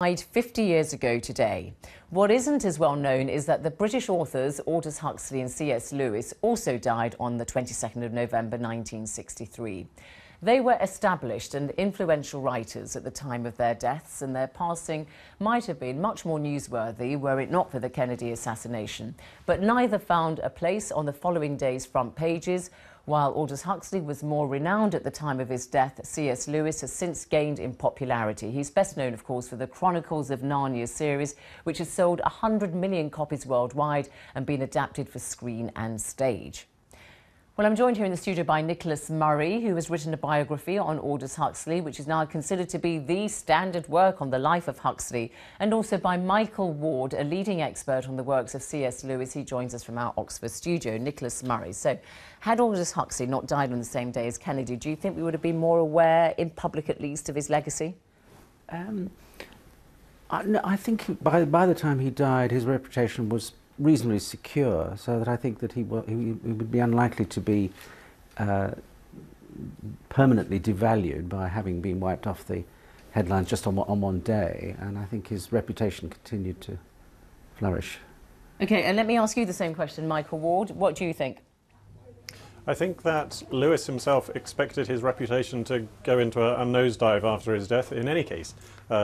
Died 50 years ago today. What isn't as well known is that the British authors Aldous Huxley and C.S. Lewis also died on the 22nd of November 1963. They were established and influential writers at the time of their deaths, and their passing might have been much more newsworthy were it not for the Kennedy assassination. But neither found a place on the following day's front pages. While Aldous Huxley was more renowned at the time of his death, C.S. Lewis has since gained in popularity. He's best known, of course, for the Chronicles of Narnia series, which has sold 100 million copies worldwide and been adapted for screen and stage. Well, I'm joined here in the studio by Nicholas Murray, who has written a biography on Aldous Huxley, which is now considered to be the standard work on the life of Huxley, and also by Michael Ward, a leading expert on the works of C.S. Lewis. He joins us from our Oxford studio. Nicholas Murray. So, had Aldous Huxley not died on the same day as Kennedy, do you think we would have been more aware, in public at least, of his legacy? I think by the time he died, his reputation was reasonably secure, so that I think that he would be unlikely to be permanently devalued by having been wiped off the headlines just on one day, and I think his reputation continued to flourish. OK, and let me ask you the same question, Michael Ward. What do you think? I think that Lewis himself expected his reputation to go into a nosedive after his death in any case.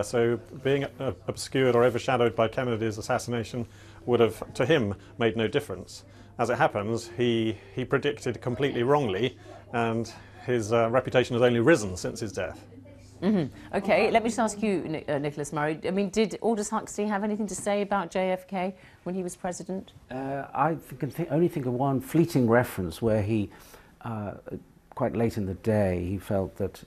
So being obscured or overshadowed by Kennedy's assassination would have, to him, made no difference. As it happens, he predicted completely wrongly, and his reputation has only risen since his death. OK, let me just ask you, Nicholas Murray. I mean, did Aldous Huxley have anything to say about JFK when he was president? I can only think of one fleeting reference where he, quite late in the day, he felt that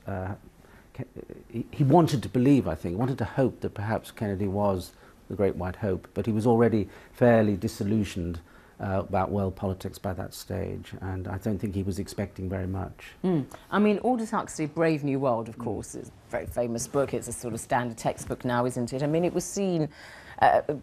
he wanted to believe, I think, wanted to hope that perhaps Kennedy was the Great White Hope, but he was already fairly disillusioned about world politics by that stage, and I don't think he was expecting very much. I mean, Aldous Huxley, Brave New World, of course, is a very famous book. It's a sort of standard textbook now, isn't it? I mean, it was seen,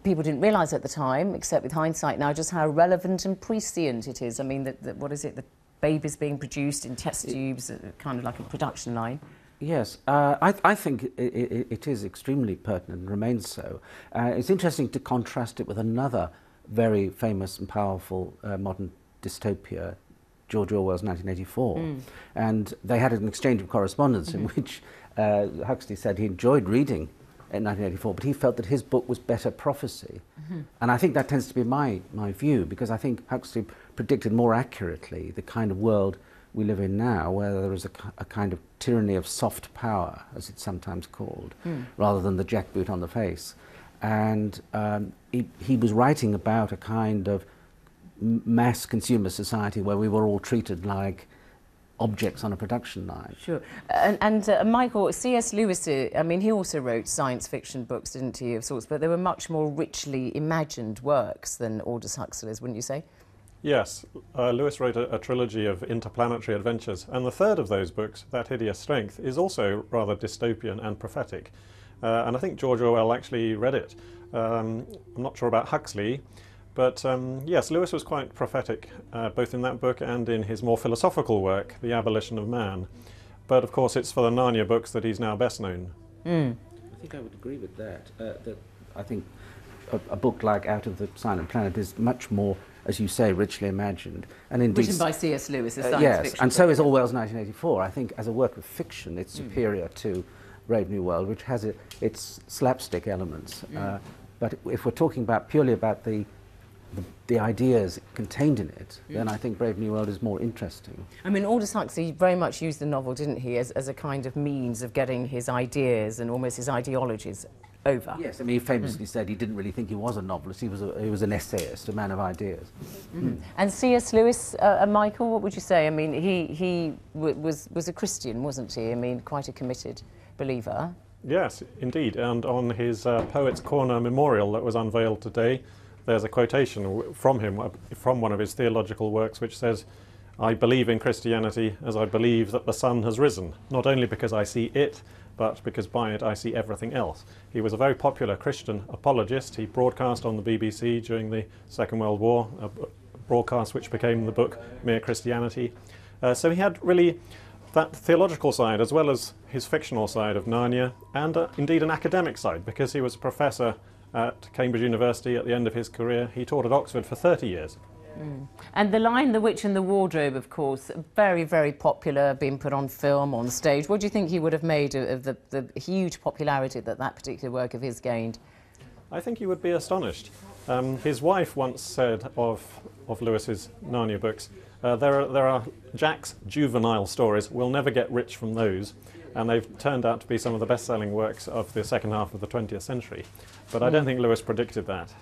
people didn't realise at the time, except with hindsight now, just how relevant and prescient it is. I mean, what is it, the babies being produced in test tubes, kind of like a production line. Yes, I think it is extremely pertinent and remains so. It's interesting to contrast it with another very famous and powerful modern dystopia, George Orwell's 1984. And they had an exchange of correspondence in which Huxley said he enjoyed reading in 1984, but he felt that his book was better prophecy. And I think that tends to be my view, because I think Huxley predicted more accurately the kind of world we live in now, where there is a kind of tyranny of soft power, as it's sometimes called, rather than the jackboot on the face. And he was writing about a kind of mass consumer society where we were all treated like objects on a production line. Sure. And Michael, C.S. Lewis, I mean, he also wrote science fiction books, didn't he, of sorts, but they were much more richly imagined works than Aldous Huxley's, wouldn't you say? Yes, Lewis wrote a trilogy of interplanetary adventures, and the third of those books, That Hideous Strength, is also rather dystopian and prophetic. And I think George Orwell actually read it. I'm not sure about Huxley, but yes, Lewis was quite prophetic, both in that book and in his more philosophical work, The Abolition of Man. But of course, it's for the Narnia books that he's now best known. I think I would agree with that. I think a book like Out of the Silent Planet is much more, as you say, richly imagined. And indeed, written by C.S. Lewis, a science yes, fiction and so book. is Orwell's 1984. I think as a work of fiction, it's superior to Brave New World, which has its slapstick elements. But if we're talking purely about the ideas contained in it, then I think Brave New World is more interesting. I mean, Aldous Huxley very much used the novel, didn't he, as a kind of means of getting his ideas and almost his ideologies over. Yes, I mean, he famously said he didn't really think he was a novelist. He was an essayist, a man of ideas. And C.S. Lewis, Michael, what would you say? I mean, he was a Christian, wasn't he? I mean, quite a committed believer. Yes, indeed, and on his Poets' Corner memorial that was unveiled today, there's a quotation from him, from one of his theological works, which says, "I believe in Christianity as I believe that the sun has risen, not only because I see it, but because by it I see everything else." He was a very popular Christian apologist. He broadcast on the BBC during the Second World War, a broadcast which became the book Mere Christianity. So he had really that theological side, as well as his fictional side of Narnia, and indeed an academic side, because he was a professor at Cambridge University at the end of his career. He taught at Oxford for 30 years. And The Lion, the Witch and the Wardrobe, of course, very, very popular, being put on film, on stage. What do you think he would have made of the huge popularity that that particular work of his gained? I think you would be astonished. His wife once said of Lewis's Narnia books, there are Jack's juvenile stories. We'll never get rich from those. And they've turned out to be some of the best-selling works of the second half of the 20th century. But I don't think Lewis predicted that.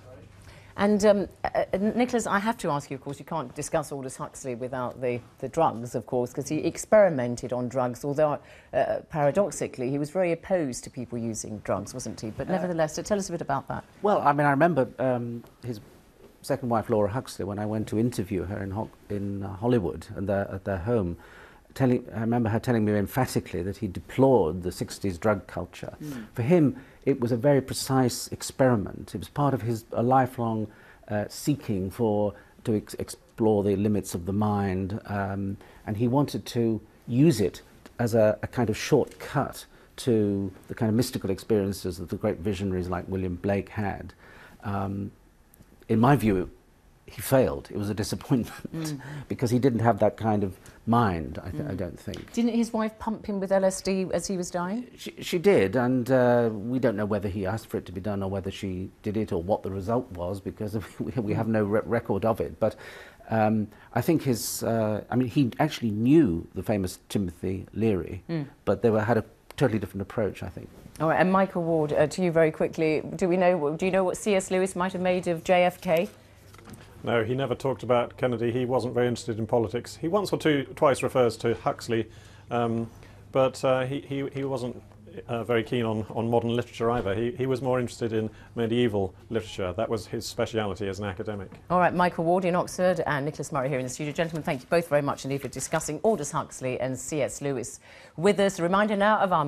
And Nicholas, I have to ask you, of course, you can't discuss Aldous Huxley without the drugs, of course, because he experimented on drugs, although paradoxically he was very opposed to people using drugs, wasn't he? But nevertheless, so tell us a bit about that. Well, I mean, I remember his second wife, Laura Huxley, when I went to interview her in Hollywood and at their home. I remember her telling me emphatically that he deplored the 60s drug culture. For him, it was a very precise experiment. It was part of a lifelong seeking to explore the limits of the mind, and he wanted to use it as a kind of shortcut to the kind of mystical experiences that the great visionaries like William Blake had. In my view, he failed. It was a disappointment because he didn't have that kind of mind, I don't think. Didn't his wife pump him with LSD as he was dying? She did, and we don't know whether he asked for it to be done or whether she did it or what the result was, because we have no record of it. But I think I mean, he actually knew the famous Timothy Leary, but they had a totally different approach, I think. All right, and Michael Ward, to you very quickly. Do you know what C.S. Lewis might have made of JFK? No, he never talked about Kennedy. He wasn't very interested in politics. He once or twice refers to Huxley, but he wasn't very keen on modern literature either. He was more interested in medieval literature. That was his speciality as an academic. All right, Michael Ward in Oxford and Nicholas Murray here in the studio. Gentlemen, thank you both very much indeed for discussing Aldous Huxley and C.S. Lewis with us. A reminder now of our